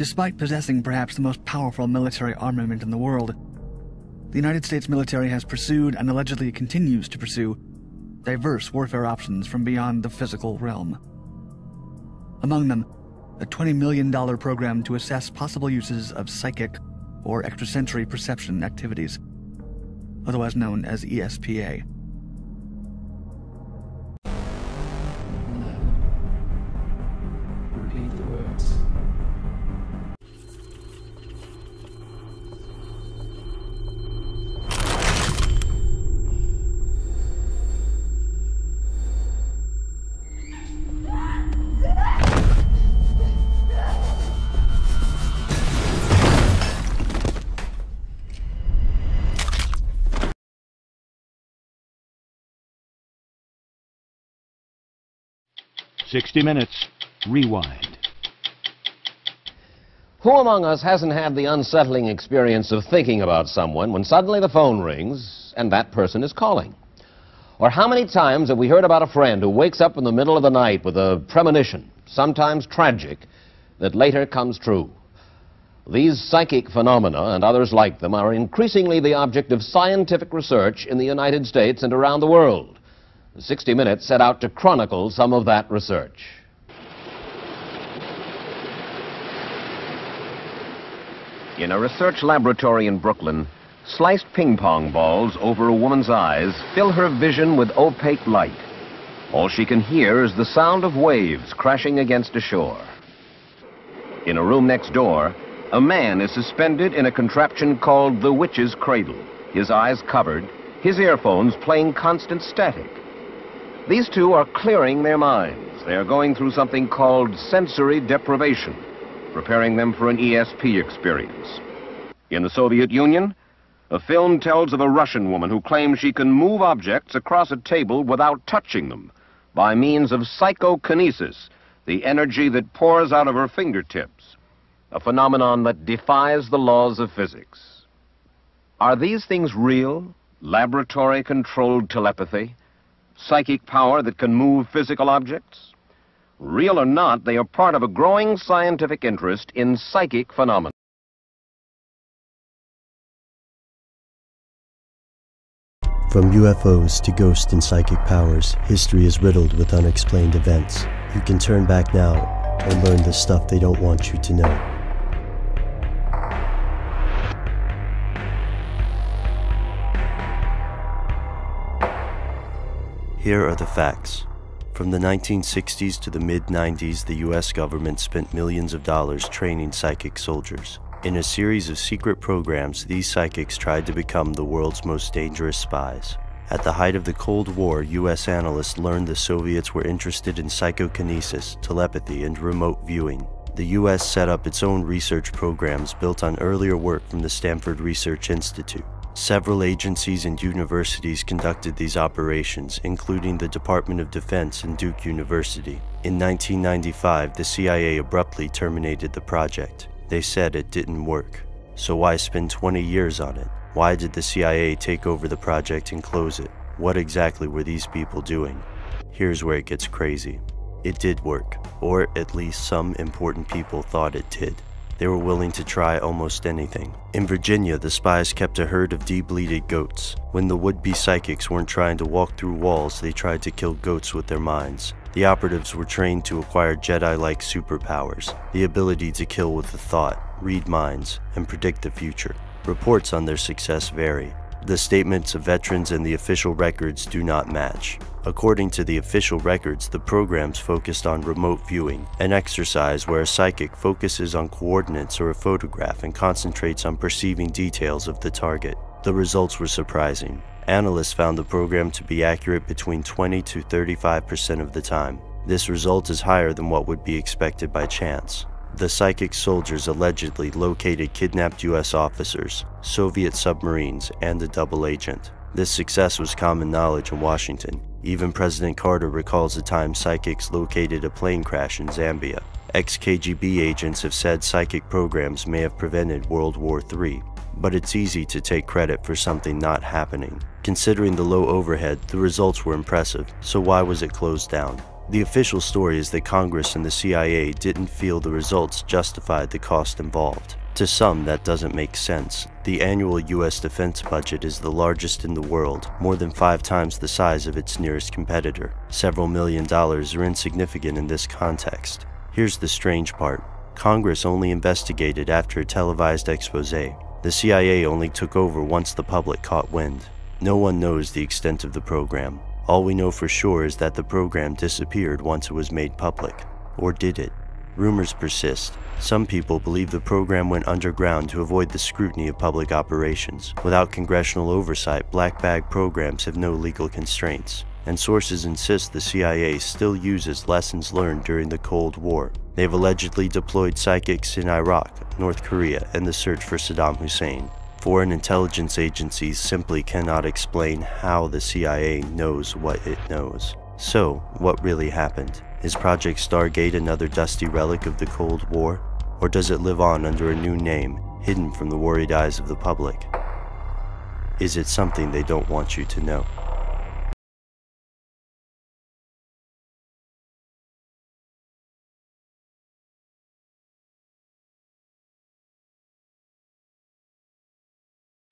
Despite possessing perhaps the most powerful military armament in the world, the United States military has pursued and allegedly continues to pursue diverse warfare options from beyond the physical realm. Among them, a $20 million program to assess possible uses of psychic or extrasensory perception activities, otherwise known as ESPA. Repeat the words. "60 minutes. Rewind." Who among us hasn't had the unsettling experience of thinking about someone when suddenly the phone rings and that person is calling? Or how many times have we heard about a friend who wakes up in the middle of the night with a premonition, sometimes tragic, that later comes true? These psychic phenomena and others like them are increasingly the object of scientific research in the United States and around the world. 60 Minutes set out to chronicle some of that research. In a research laboratory in Brooklyn, sliced ping pong balls over a woman's eyes fill her vision with opaque light. All she can hear is the sound of waves crashing against a shore. In a room next door, a man is suspended in a contraption called the witch's cradle, his eyes covered, his earphones playing constant static. These two are clearing their minds. They are going through something called sensory deprivation, preparing them for an ESP experience. In the Soviet Union, a film tells of a Russian woman who claims she can move objects across a table without touching them by means of psychokinesis, the energy that pours out of her fingertips, a phenomenon that defies the laws of physics. Are these things real? Laboratory-controlled telepathy? Psychic power that can move physical objects? Real or not, they are part of a growing scientific interest in psychic phenomena. From UFOs to ghost and psychic powers, history is riddled with unexplained events. You can turn back now and learn the stuff they don't want you to know. Here are the facts. From the 1960s to the mid-90s, the US government spent millions of dollars training psychic soldiers. In a series of secret programs, these psychics tried to become the world's most dangerous spies. At the height of the Cold War, US analysts learned the Soviets were interested in psychokinesis, telepathy, and remote viewing. The US set up its own research programs built on earlier work from the Stanford Research Institute. Several agencies and universities conducted these operations, including the Department of Defense and Duke University. In 1995, the CIA abruptly terminated the project. They said it didn't work. So why spend 20 years on it? Why did the CIA take over the project and close it? What exactly were these people doing? Here's where it gets crazy. It did work, or at least some important people thought it did. They were willing to try almost anything. In Virginia, the spies kept a herd of debleated goats. When the would-be psychics weren't trying to walk through walls, they tried to kill goats with their minds. The operatives were trained to acquire Jedi-like superpowers, the ability to kill with a thought, read minds, and predict the future. Reports on their success vary. The statements of veterans and the official records do not match. According to the official records, the programs focused on remote viewing, an exercise where a psychic focuses on coordinates or a photograph and concentrates on perceiving details of the target. The results were surprising. Analysts found the program to be accurate between 20 to 35% of the time. This result is higher than what would be expected by chance. The psychic soldiers allegedly located kidnapped US officers, Soviet submarines, and a double agent. This success was common knowledge in Washington. Even President Carter recalls a time psychics located a plane crash in Zambia. Ex-KGB agents have said psychic programs may have prevented World War III, but it's easy to take credit for something not happening. Considering the low overhead, the results were impressive, so why was it closed down? The official story is that Congress and the CIA didn't feel the results justified the cost involved. To some, that doesn't make sense. The annual US defense budget is the largest in the world, more than 5 times the size of its nearest competitor. Several $million are insignificant in this context. Here's the strange part. Congress only investigated after a televised expose. The CIA only took over once the public caught wind. No one knows the extent of the program. All we know for sure is that the program disappeared once it was made public. Or did it? Rumors persist. Some people believe the program went underground to avoid the scrutiny of public operations. Without congressional oversight, black bag programs have no legal constraints. And sources insist the CIA still uses lessons learned during the Cold War. They've allegedly deployed psychics in Iraq, North Korea, and the search for Saddam Hussein. Foreign intelligence agencies simply cannot explain how the CIA knows what it knows. So, what really happened? Is Project Stargate another dusty relic of the Cold War? Or does it live on under a new name, hidden from the worried eyes of the public? Is it something they don't want you to know?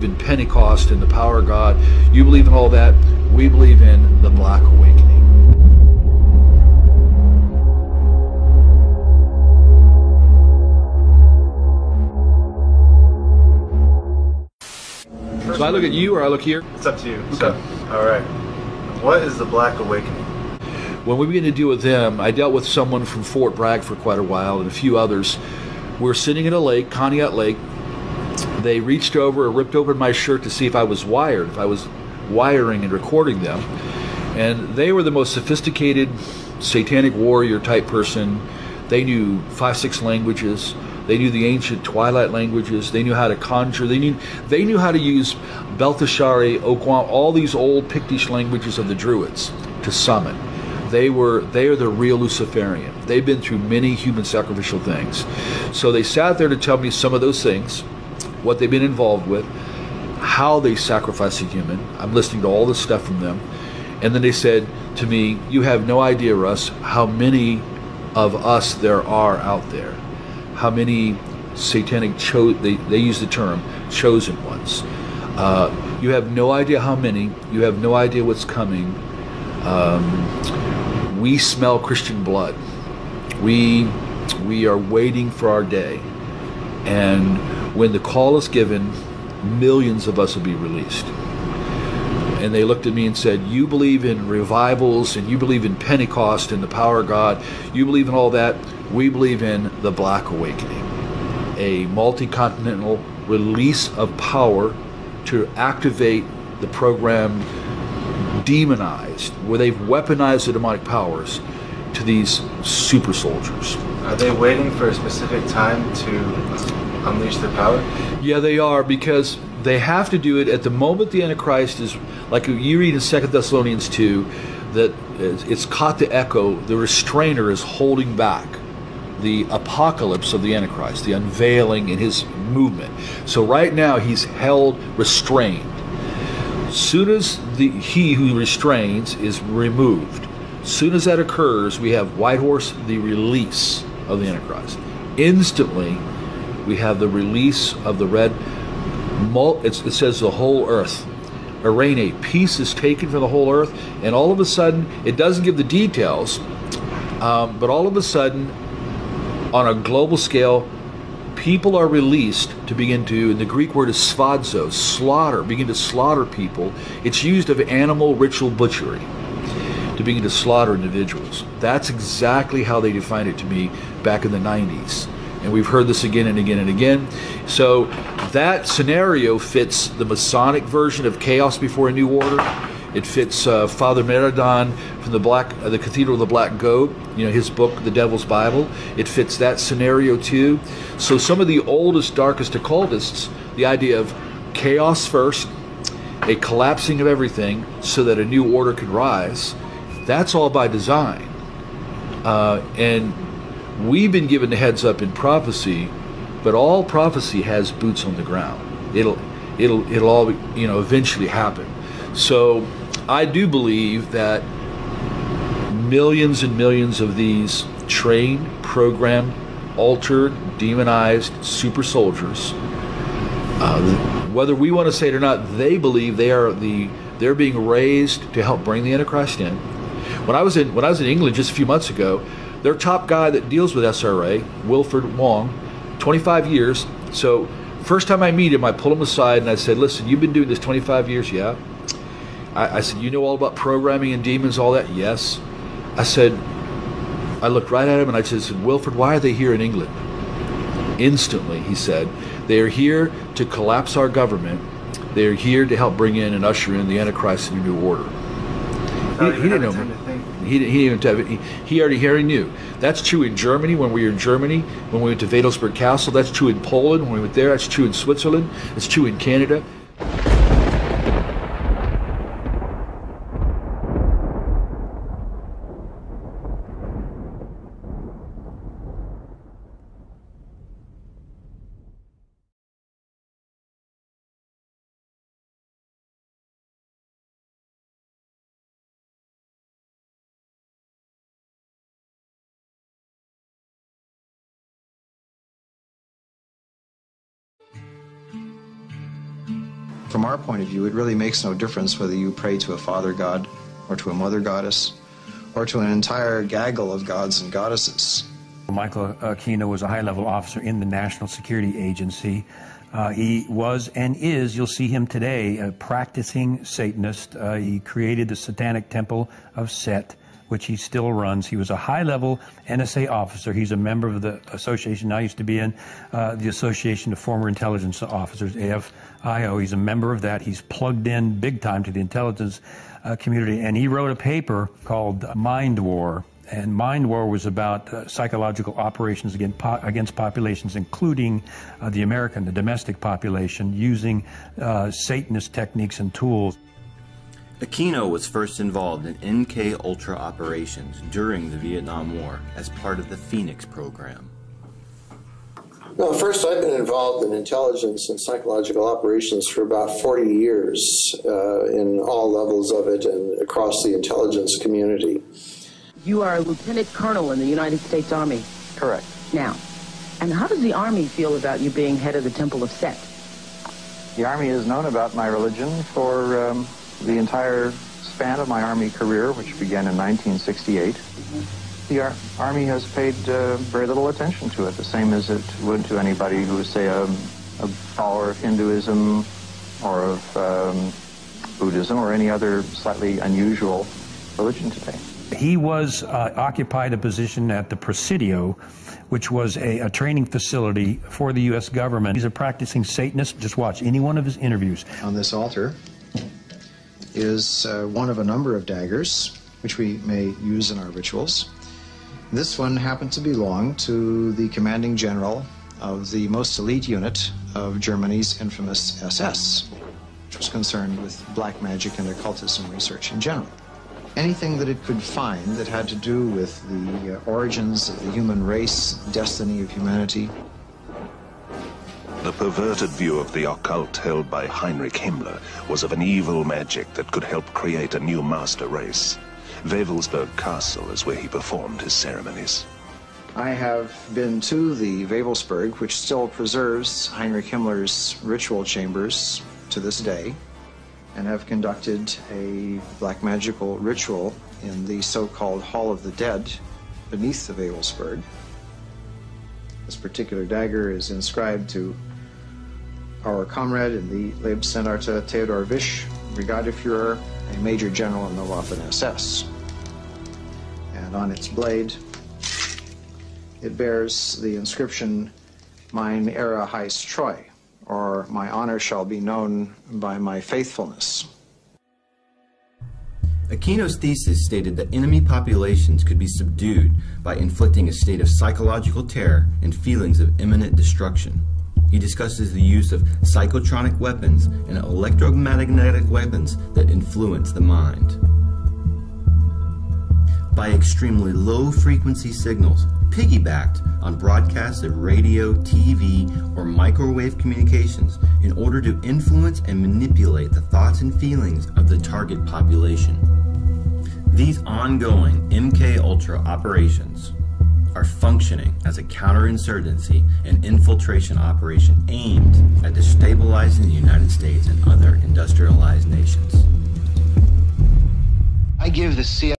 In Pentecost and the power of God, you believe in all that. We believe in the Black Awakening. So I look at you or I look here? It's up to you. Okay. So, all right. What is the Black Awakening? When we began to deal with them, I dealt with someone from Fort Bragg for quite a while and a few others. We're sitting in a lake, Conneaut Lake. They reached over and ripped open my shirt to see if I was wired, if I was wiring and recording them. And they were the most sophisticated satanic warrior type person. They knew 5-6 languages. They knew the ancient twilight languages. They knew how to conjure. They knew how to use Belteshazzar, Okwam, all these old Pictish languages of the Druids to summon. They are the real Luciferian. They've been through many human sacrificial things. So they sat there to tell me some of those things, what they've been involved with, how they sacrifice a human. I'm listening to all this stuff from them. And then they said to me, you have no idea, Russ, how many of us there are out there. How many satanic, they use the term, chosen ones. You have no idea how many. You have no idea what's coming. We smell Christian blood. We are waiting for our day. And when the call is given, millions of us will be released. And they looked at me and said, you believe in revivals and you believe in Pentecost and the power of God. You believe in all that. We believe in the Black Awakening, a multi-continental release of power to activate the program demonized, where they've weaponized the demonic powers to these super soldiers. Are they waiting for a specific time to unleash their power? Yeah, they are, because they have to do it at the moment the Antichrist is, like you read in 2 Thessalonians 2, that it's caught the echo, the restrainer is holding back the apocalypse of the Antichrist, the unveiling in his movement. So right now he's held restrained. Soon as he who restrains is removed, soon as that occurs, we have White Horse, the release of the Antichrist. Instantly, we have the release of the red. It says the whole earth. Arene, peace is taken from the whole earth, and all of a sudden, it doesn't give the details, but all of a sudden, on a global scale, people are released to begin to, and the Greek word is svadzo, slaughter, begin to slaughter people. It's used of animal ritual butchery to begin to slaughter individuals. That's exactly how they defined it to me back in the 90s. And we've heard this again and again and again. So that scenario fits the Masonic version of Chaos Before a New Order. It fits Father Meridon from the Cathedral of the Black Goat, his book, The Devil's Bible. It fits that scenario too. So some of the oldest, darkest occultists, the idea of chaos first, a collapsing of everything so that a new order can rise, that's all by design. And we've been given the heads up in prophecy, but all prophecy has boots on the ground. It'll all eventually happen. So I do believe that millions and millions of these trained, programmed, altered, demonized super soldiers. Whether we want to say it or not, they believe they're being raised to help bring the Antichrist in. When I was in England just a few months ago, their top guy that deals with SRA, Wilfred Wong, 25 years. So first time I meet him, I pull him aside and I said, "Listen, you've been doing this 25 years, yeah?" I said, "You know all about programming and demons, all that?" "Yes." I said, I looked right at him and I said, "Wilfred, why are they here in England?" Instantly, he said, "They are here to collapse our government. They are here to help bring in and usher in the Antichrist and a new order." He didn't know. He already knew. That's true in Germany when we were in Germany, when we went to Wedelsberg Castle. That's true in Poland when we went there. That's true in Switzerland. It's true in Canada. From our point of view, it really makes no difference whether you pray to a father god or to a mother goddess or to an entire gaggle of gods and goddesses. Michael Aquino was a high-level officer in the National Security Agency. He was and is, you'll see him today, a practicing Satanist. He created the Satanic Temple of Set, which he still runs. He was a high-level NSA officer. He's a member of the association I used to be in, the Association of Former Intelligence Officers, AFIO. He's a member of that. He's plugged in big time to the intelligence community, and he wrote a paper called Mind War. And Mind War was about psychological operations against populations, including the domestic population, using Satanist techniques and tools. Aquino was first involved in MK Ultra operations during the Vietnam War as part of the Phoenix program. Well, first, I've been involved in intelligence and psychological operations for about 40 years in all levels of it and across the intelligence community. You are a lieutenant colonel in the United States Army. Correct. Now, and how does the Army feel about you being head of the Temple of Set? The Army has known about my religion for the entire span of my Army career, which began in 1968. The Army has paid very little attention to it, the same as it would to anybody who is, say, a follower of Hinduism or of Buddhism or any other slightly unusual religion today. He was occupied a position at the Presidio, which was a training facility for the U.S. government. He's a practicing Satanist. Just watch any one of his interviews. On this altar is one of a number of daggers, which we may use in our rituals. This one happened to belong to the commanding general of the most elite unit of Germany's infamous SS, which was concerned with black magic and occultism research in general. Anything that it could find that had to do with the origins of the human race, destiny of humanity. The perverted view of the occult held by Heinrich Himmler was of an evil magic that could help create a new master race. Wewelsburg Castle is where he performed his ceremonies. I have been to the Wewelsburg, which still preserves Heinrich Himmler's ritual chambers to this day, and have conducted a black magical ritual in the so-called Hall of the Dead beneath the Wewelsburg. This particular dagger is inscribed to our comrade in the Leibstandarte Theodor Wisch, Brigadeführer, a major general in the Waffen-SS. And on its blade, it bears the inscription, Mein Ehre heißt Treu, or my honor shall be known by my faithfulness. Aquino's thesis stated that enemy populations could be subdued by inflicting a state of psychological terror and feelings of imminent destruction. He discusses the use of psychotronic weapons and electromagnetic weapons that influence the mind. By extremely low-frequency signals, piggybacked on broadcasts of radio, TV, or microwave communications in order to influence and manipulate the thoughts and feelings of the target population. These ongoing MK Ultra operations are functioning as a counterinsurgency and infiltration operation aimed at destabilizing the United States and other industrialized nations. I give the CIA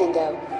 Window.